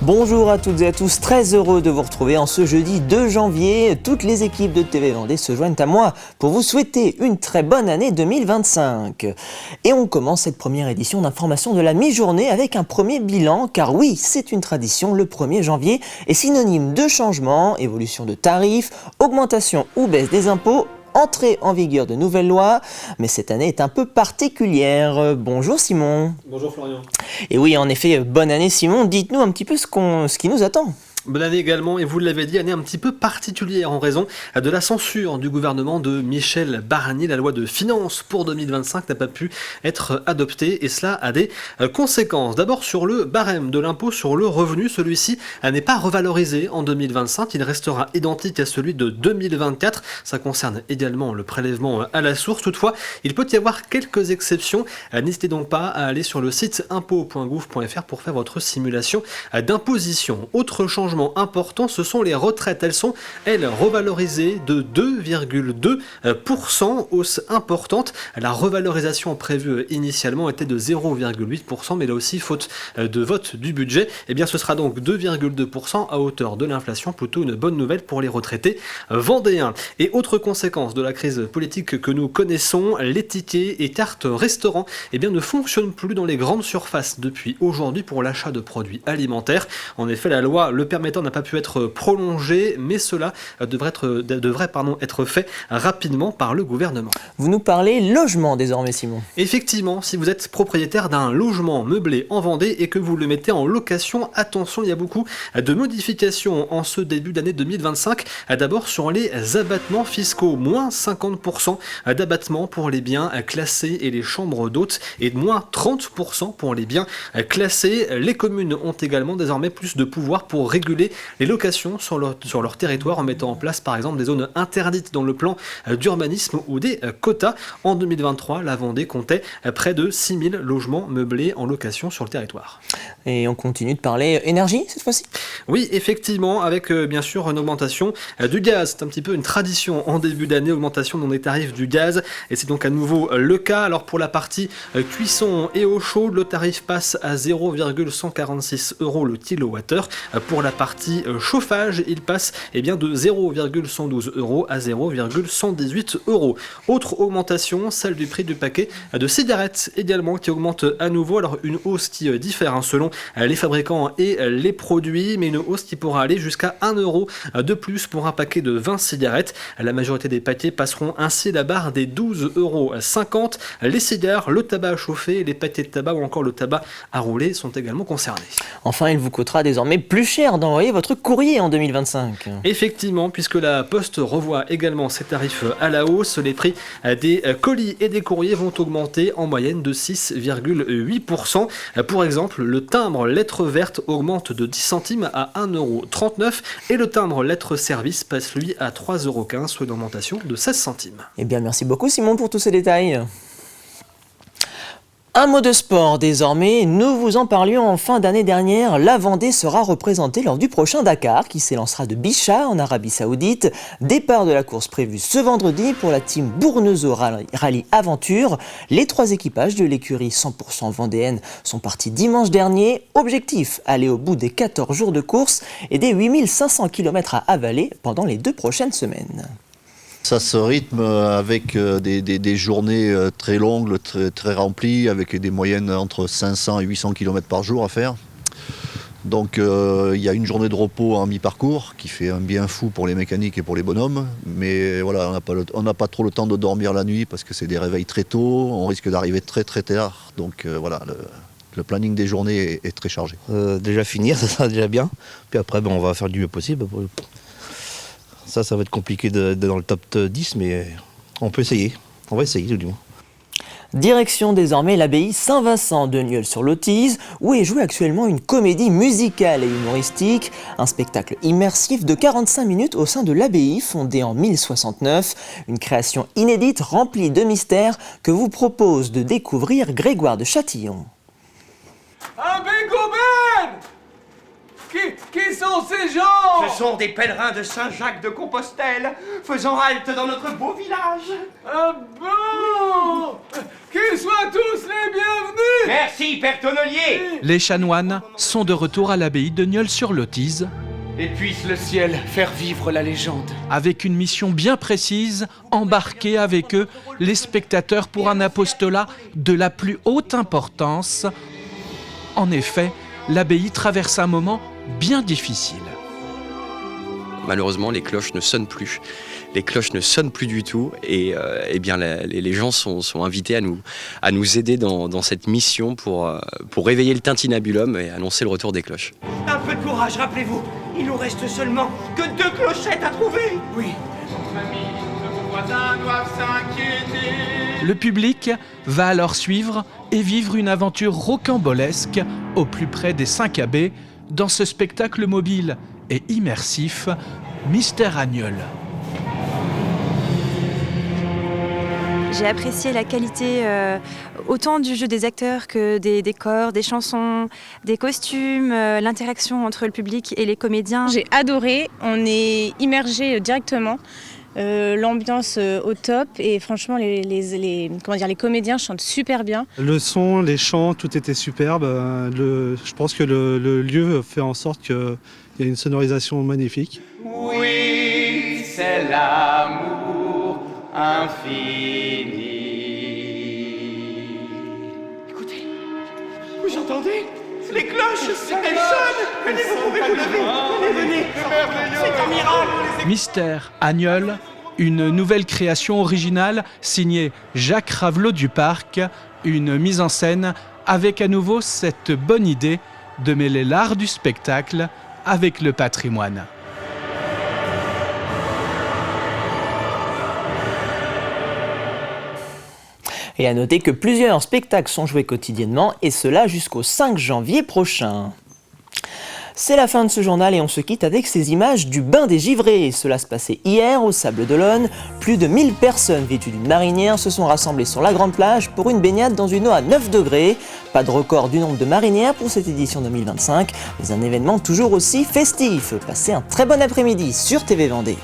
Bonjour à toutes et à tous, très heureux de vous retrouver en ce jeudi 2 janvier. Toutes les équipes de TV Vendée se joignent à moi pour vous souhaiter une très bonne année 2025. Et on commence cette première édition d'information de la mi-journée avec un premier bilan, car oui, c'est une tradition, le 1er janvier est synonyme de changement, évolution de tarifs, augmentation ou baisse des impôts, entrée en vigueur de nouvelles lois, mais cette année est un peu particulière. Bonjour Simon. Bonjour Florian. Et oui, en effet, bonne année Simon, dites-nous un petit peu ce qui nous attend. Bonne année également, et vous l'avez dit, année un petit peu particulière en raison de la censure du gouvernement de Michel Barnier. La loi de finances pour 2025 n'a pas pu être adoptée et cela a des conséquences. D'abord sur le barème de l'impôt sur le revenu, celui-ci n'est pas revalorisé en 2025, il restera identique à celui de 2024. Ça concerne également le prélèvement à la source. Toutefois, il peut y avoir quelques exceptions. N'hésitez donc pas à aller sur le site impôt.gouv.fr pour faire votre simulation d'imposition. Autre changement important, ce sont les retraites. Elles sont, revalorisées de 2,2%, hausse importante. La revalorisation prévue initialement était de 0,8%, mais là aussi, faute de vote du budget, ce sera donc 2,2% à hauteur de l'inflation. Plutôt une bonne nouvelle pour les retraités vendéens. Et autre conséquence de la crise politique que nous connaissons, les tickets et cartes restaurants ne fonctionnent plus dans les grandes surfaces depuis aujourd'hui pour l'achat de produits alimentaires. En effet, la loi le permettant n'a pas pu être prolongé, mais cela devrait être fait rapidement par le gouvernement. Vous nous parlez logement désormais, Simon. Effectivement, si vous êtes propriétaire d'un logement meublé en Vendée et que vous le mettez en location, attention, il y a beaucoup de modifications en ce début d'année 2025. D'abord sur les abattements fiscaux, moins 50% d'abattement pour les biens classés et les chambres d'hôtes et moins 30% pour les biens classés. Les communes ont également désormais plus de pouvoir pour réguler les locations sur leur territoire en mettant en place par exemple des zones interdites dans le plan d'urbanisme ou des quotas. En 2023, la Vendée comptait près de 6000 logements meublés en location sur le territoire. Et on continue de parler énergie cette fois-ci ? Oui, effectivement, avec bien sûr une augmentation du gaz. C'est un petit peu une tradition en début d'année, augmentation dans les tarifs du gaz. Et c'est donc à nouveau le cas. Alors pour la partie cuisson et eau chaude, le tarif passe à 0,146 € le kilowattheure. Pour la partie chauffage, il passe de 0,112 € à 0,118 €. Autre augmentation, celle du prix du paquet de cigarettes également qui augmente à nouveau. Alors une hausse qui diffère selon les fabricants et les produits, mais une hausse qui pourra aller jusqu'à 1 € de plus pour un paquet de 20 cigarettes. La majorité des paquets passeront ainsi la barre des 12,50 €. Les cigares, le tabac à chauffer, les paquets de tabac ou encore le tabac à rouler sont également concernés. Enfin, il vous coûtera désormais plus cher d'envoyer votre courrier en 2025. Effectivement, puisque la Poste revoit également ses tarifs à la hausse, les prix des colis et des courriers vont augmenter en moyenne de 6,8%. Pour exemple, le timbre lettre verte augmente de 10 centimes à 1,39 € et le timbre lettre service passe lui à 3,15 €, soit une augmentation de 16 centimes. Merci beaucoup Simon pour tous ces détails. Un mot de sport désormais, nous vous en parlions en fin d'année dernière, la Vendée sera représentée lors du prochain Dakar qui s'élancera de Bicha en Arabie Saoudite. Départ de la course prévue ce vendredi pour la team Bournezo Rallye Aventure. Les 3 équipages de l'écurie 100% vendéenne sont partis dimanche dernier. Objectif, aller au bout des 14 jours de course et des 8500 km à avaler pendant les 2 prochaines semaines. Ça se rythme avec des journées très longues, très remplies, avec des moyennes entre 500 et 800 km par jour à faire. Donc il y a une journée de repos en mi-parcours qui fait un bien fou pour les mécaniques et pour les bonhommes. Mais voilà, on n'a pas trop le temps de dormir la nuit parce que c'est des réveils très tôt, on risque d'arriver très très tard. Donc voilà, le planning des journées est très chargé. Déjà finir, ça sera déjà bien. Puis après, on va faire du mieux possible. Ça va être compliqué d'être dans le top 10, mais on peut essayer. On va essayer tout du moins. Direction désormais l'abbaye Saint-Vincent de Nieul-sur-Lotise, où est jouée actuellement une comédie musicale et humoristique, un spectacle immersif de 45 minutes au sein de l'abbaye fondée en 1069, une création inédite remplie de mystères que vous propose de découvrir Grégoire de Châtillon. Un bingo man! Qui sont ces gens? Ce sont des pèlerins de Saint-Jacques de Compostelle, faisant halte dans notre beau village. Ah bon? Qu'ils soient tous les bienvenus! Merci, Père Tonnelier. Les chanoines sont de retour à l'abbaye de Nieul-sur-Lotise Et puisse le ciel faire vivre la légende. avec une mission bien précise, embarquer avec eux les spectateurs pour un apostolat de la plus haute importance. En effet, l'abbaye traverse un moment bien difficile. Malheureusement, les cloches ne sonnent plus. Les cloches ne sonnent plus du tout et bien les gens sont invités à nous aider dans cette mission pour réveiller le tintinabulum et annoncer le retour des cloches. Un peu de courage, rappelez-vous. Il nous reste seulement que 2 clochettes à trouver. Oui. Famille de vos voisins doivent s'inquiéter. Le public va alors suivre et vivre une aventure rocambolesque au plus près des 5 abbés dans ce spectacle mobile et immersif, Mystère à Nieul. J'ai apprécié la qualité autant du jeu des acteurs que des décors, des chansons, des costumes, l'interaction entre le public et les comédiens. J'ai adoré, on est immergé directement, l'ambiance au top et franchement les comédiens chantent super bien. Le son, les chants, tout était superbe. Je pense que le lieu fait en sorte qu'il y a une sonorisation magnifique. Oui, c'est l'amour infini. Écoutez, vous entendez? Les cloches, elles sonnent. Venez, vous pouvez vous lever. Venez. C'est un miracle. Mystère à Nieul, une nouvelle création originale signée Jacques Ravelot du Parc, une mise en scène avec à nouveau cette bonne idée de mêler l'art du spectacle avec le patrimoine. Et à noter que plusieurs spectacles sont joués quotidiennement, et cela jusqu'au 5 janvier prochain. C'est la fin de ce journal et on se quitte avec ces images du bain des givrés. Cela se passait hier au Sable d'Olonne. Plus de 1000 personnes vêtues d'une marinière se sont rassemblées sur la grande plage pour une baignade dans une eau à 9 degrés. Pas de record du nombre de marinières pour cette édition 2025, mais un événement toujours aussi festif. Passez un très bon après-midi sur TV Vendée.